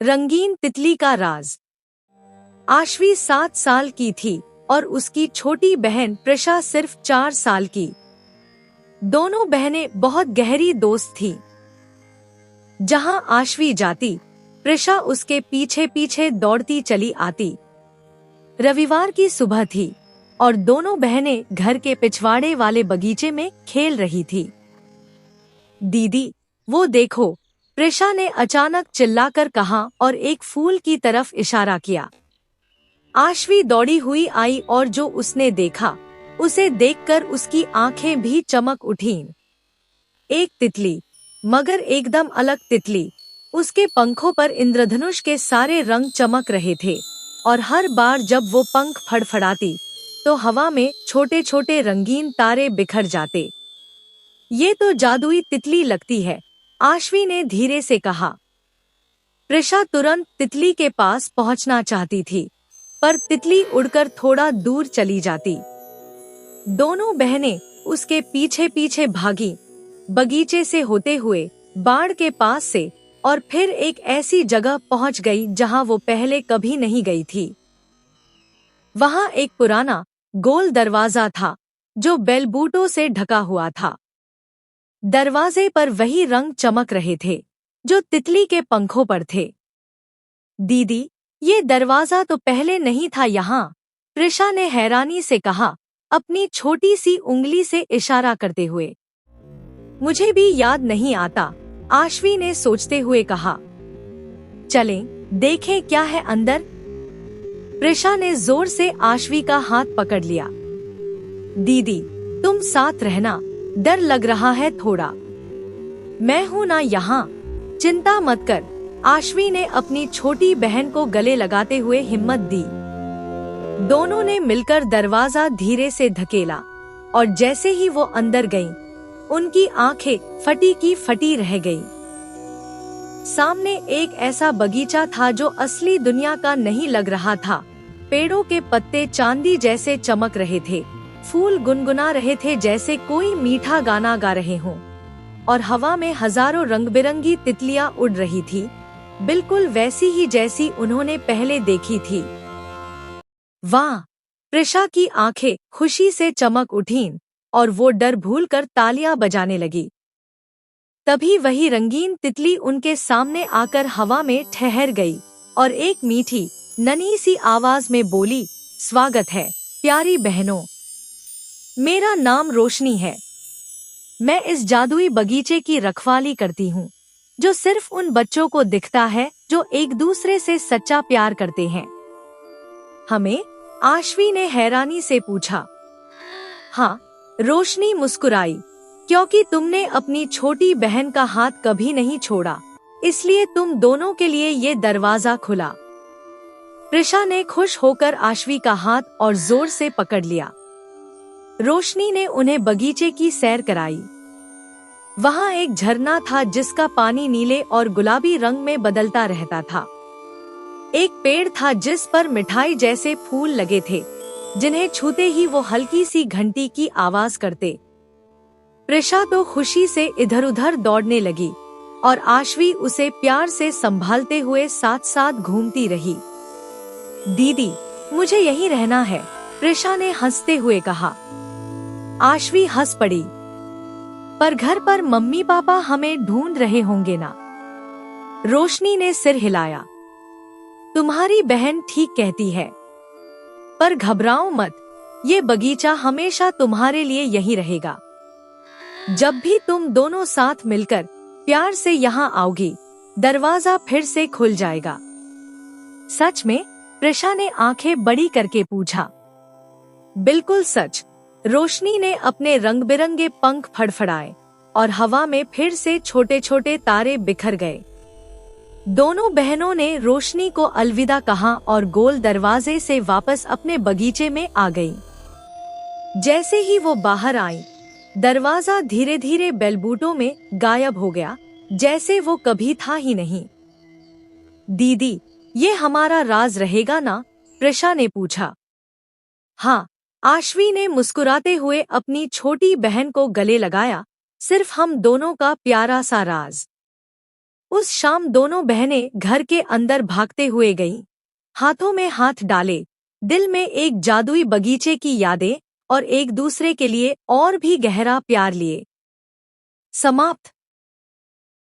रंगीन तितली का राज। आश्वी 7 साल की थी और उसकी छोटी बहन प्रिशा सिर्फ 4 साल की। दोनों बहनें बहुत गहरी दोस्त थीं। जहां आश्वी जाती, प्रिशा उसके पीछे पीछे दौड़ती चली आती। रविवार की सुबह थी और दोनों बहनें घर के पिछवाड़े वाले बगीचे में खेल रही थी। दीदी, वो देखो, प्रिशा ने अचानक चिल्लाकर कहा और एक फूल की तरफ इशारा किया। आश्वी दौड़ी हुई आई और जो उसने देखा, उसे देखकर उसकी आंखें भी चमक उठीं। एक तितली, मगर एकदम अलग तितली। उसके पंखों पर इंद्रधनुष के सारे रंग चमक रहे थे और हर बार जब वो पंख फड़फड़ाती, तो हवा में छोटे छोटे रंगीन तारे बिखर जाते। ये तो जादुई तितली लगती है, आश्वी ने धीरे से कहा। प्रिशा तुरंत तितली के पास पहुंचना चाहती थी, पर तितली उड़कर थोड़ा दूर चली जाती। दोनों बहनें उसके पीछे पीछे भागी, बगीचे से होते हुए, बाड़ के पास से, और फिर एक ऐसी जगह पहुंच गई जहां वो पहले कभी नहीं गई थी। वहां एक पुराना, गोल दरवाजा था, जो बेलबूटों से ढका हुआ था। दरवाजे पर वही रंग चमक रहे थे, जो तितली के पंखों पर थे। दीदी, ये दरवाजा तो पहले नहीं था यहाँ, प्रिशा ने हैरानी से कहा, अपनी छोटी सी उंगली से इशारा करते हुए। मुझे भी याद नहीं आता, आश्वी ने सोचते हुए कहा। चलें, देखें क्या है अंदर। प्रिशा ने जोर से आश्वी का हाथ पकड़ लिया। दीदी, तुम साथ रहना, डर लग रहा है थोड़ा। मैं हूं ना यहाँ, चिंता मत कर, आश्वी ने अपनी छोटी बहन को गले लगाते हुए हिम्मत दी। दोनों ने मिलकर दरवाजा धीरे से धकेला और जैसे ही वो अंदर गईं, उनकी आंखें फटी की फटी रह गईं। सामने एक ऐसा बगीचा था जो असली दुनिया का नहीं लग रहा था। पेड़ों के पत्ते चांदी जैसे चमक रहे थे, फूल गुनगुना रहे थे जैसे कोई मीठा गाना गा रहे हों, और हवा में हजारों रंग-बिरंगी तितलियां उड़ रही थी, बिल्कुल वैसी ही जैसी उन्होंने पहले देखी थी। वाह! प्रिशा की आंखें खुशी से चमक उठीं और वो डर भूलकर तालियां बजाने लगी। तभी वही रंगीन तितली उनके सामने आकर हवा में ठहर गई और एक मीठी, नन्ही सी आवाज में बोली, स्वागत है, प्यारी बहनों। मेरा नाम रोशनी है। मैं इस जादुई बगीचे की रखवाली करती हूँ, जो सिर्फ उन बच्चों को दिखता है जो एक दूसरे से सच्चा प्यार करते हैं। हमें? आश्वी ने हैरानी से पूछा। हाँ, रोशनी मुस्कुराई, क्योंकि तुमने अपनी छोटी बहन का हाथ कभी नहीं छोड़ा, इसलिए तुम दोनों के लिए ये दरवाजा खुला। प्रिशा ने खुश होकर आश्वी का हाथ और जोर से पकड़ लिया। रोशनी ने उन्हें बगीचे की सैर कराई। वहाँ एक झरना था जिसका पानी नीले और गुलाबी रंग में बदलता रहता था। एक पेड़ था जिस पर मिठाई जैसे फूल लगे थे, जिन्हें छूते ही वो हल्की सी घंटी की आवाज करते। प्रिशा तो खुशी से इधर-उधर दौड़ने लगी और आश्वी उसे प्यार से संभालते हुए साथ साथ घूमती रही। दीदी, मुझे यहीं रहना है, प्रिशा ने हंसते हुए कहा। आश्वी हंस पड़ी। पर घर पर मम्मी पापा हमें ढूंढ रहे होंगे ना? रोशनी ने सिर हिलाया। तुम्हारी बहन ठीक कहती है। पर घबराओ मत, ये बगीचा हमेशा तुम्हारे लिए यही रहेगा। जब भी तुम दोनों साथ मिलकर प्यार से यहाँ आओगी, दरवाजा फिर से खुल जाएगा। सच में? प्रिशा ने आंखें बड़ी करके पूछा। बिल्कुल सच, रोशनी ने अपने रंग बिरंगे पंख फड़फड़ाए और हवा में फिर से छोटे छोटे तारे बिखर गए। दोनों बहनों ने रोशनी को अलविदा कहा और गोल दरवाजे से वापस अपने बगीचे में आ गईं। जैसे ही वो बाहर आई, दरवाजा धीरे धीरे बेलबूटों में गायब हो गया, जैसे वो कभी था ही नहीं। दीदी, ये हमारा राज रहेगा ना? प्रिशा ने पूछा। हाँ, आश्वी ने मुस्कुराते हुए अपनी छोटी बहन को गले लगाया, सिर्फ हम दोनों का प्यारा सा राज। उस शाम दोनों बहनें घर के अंदर भागते हुए गईं, हाथों में हाथ डाले, दिल में एक जादुई बगीचे की यादें और एक दूसरे के लिए और भी गहरा प्यार लिए। समाप्त।